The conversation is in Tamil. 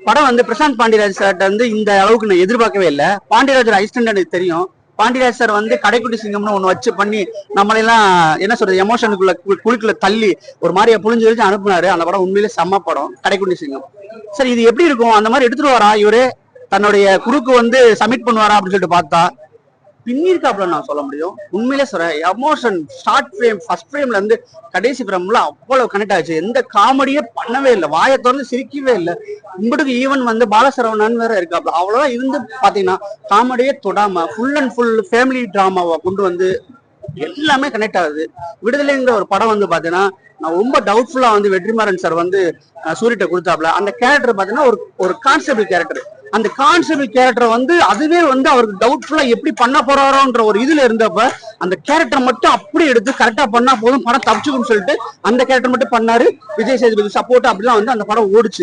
படம் வந்து பிரசாந்த் பாண்டியராஜ் சார்ட்ட வந்து இந்த அளவுக்கு நான் எதிர்பார்க்கவே இல்லை. பாண்டியராஜர் அசிஸ்டன்ட் எனக்கு தெரியும். பாண்டியராஜ் சார் வந்து கடைக்குட்டி சிங்கம்னு ஒண்ணு வச்சு பண்ணி நம்மளெல்லாம் என்ன சொல்றது எமோஷனுக்குள்ள குழுக்குள்ள தள்ளி ஒரு மாதிரியா புளிஞ்சு வச்சு அனுப்புனாரு. அந்த படம் உண்மையிலே செம்ம படம் கடைக்குட்டி சிங்கம். சரி இது எப்படி இருக்கும், அந்த மாதிரி எடுத்துட்டு வரா இவரு தன்னுடைய குறுக்கு வந்து சப்மிட் பண்ணுவாரா அப்படின்னு சொல்லிட்டு பார்த்தா பின்னிருக்காப்ல நான் சொல்ல முடியும். உண்மையிலே சொல்றேன், எமோஷன் ஸ்டார்ட் ஃப்ரேம் ஃபர்ஸ்ட் ஃப்ரேம்ல இருந்து கடைசி ஃப்ரேம்ல அவ்வளவு கனெக்ட் ஆச்சு. எந்த காமெடியே பண்ணவே இல்லை, வாயை திறந்து சிரிக்கவே இல்லை. உங்களுக்கு ஈவன் வந்து பாலசரவணன் வேற இருக்காப்ல, அவ்வளவுதான் இருந்து பாத்தீங்கன்னா காமெடியே தொடாம ஃபுல் அண்ட் ஃபுல் ஃபேமிலி டிராமாவை கொண்டு வந்து எல்லாமே கனெக்ட் ஆகுது. விடுதலைங்கிற ஒரு படம் வந்து பாத்தீங்கன்னா நான் ரொம்ப டவுட்ஃபுல்லா வந்து வெற்றிமாறன் சார் வந்து சூரிட்ட கொடுத்தாப்ல. அந்த கேரக்டர் பாத்தீங்கன்னா ஒரு கான்ஸ்டபிள் கேரக்டர். அந்த கான்ஸ்டபிள் கேரக்டர் வந்து அதுவே வந்து அவருக்கு டவுட்ஃபுல்லா எப்படி பண்ண போறாரோன்ற ஒரு இதுல இருந்தப்ப அந்த கேரக்டர் மட்டும் அப்படி எடுத்து கரெக்டா பண்ணா போதும் படம் தப்பிச்சுக்குன்னு சொல்லிட்டு அந்த கேரக்டர் மட்டும் பண்ணாரு. விஜய் சேதுபதி சப்போர்ட் அப்படிலாம் வந்து அந்த படம் ஓடிச்சு.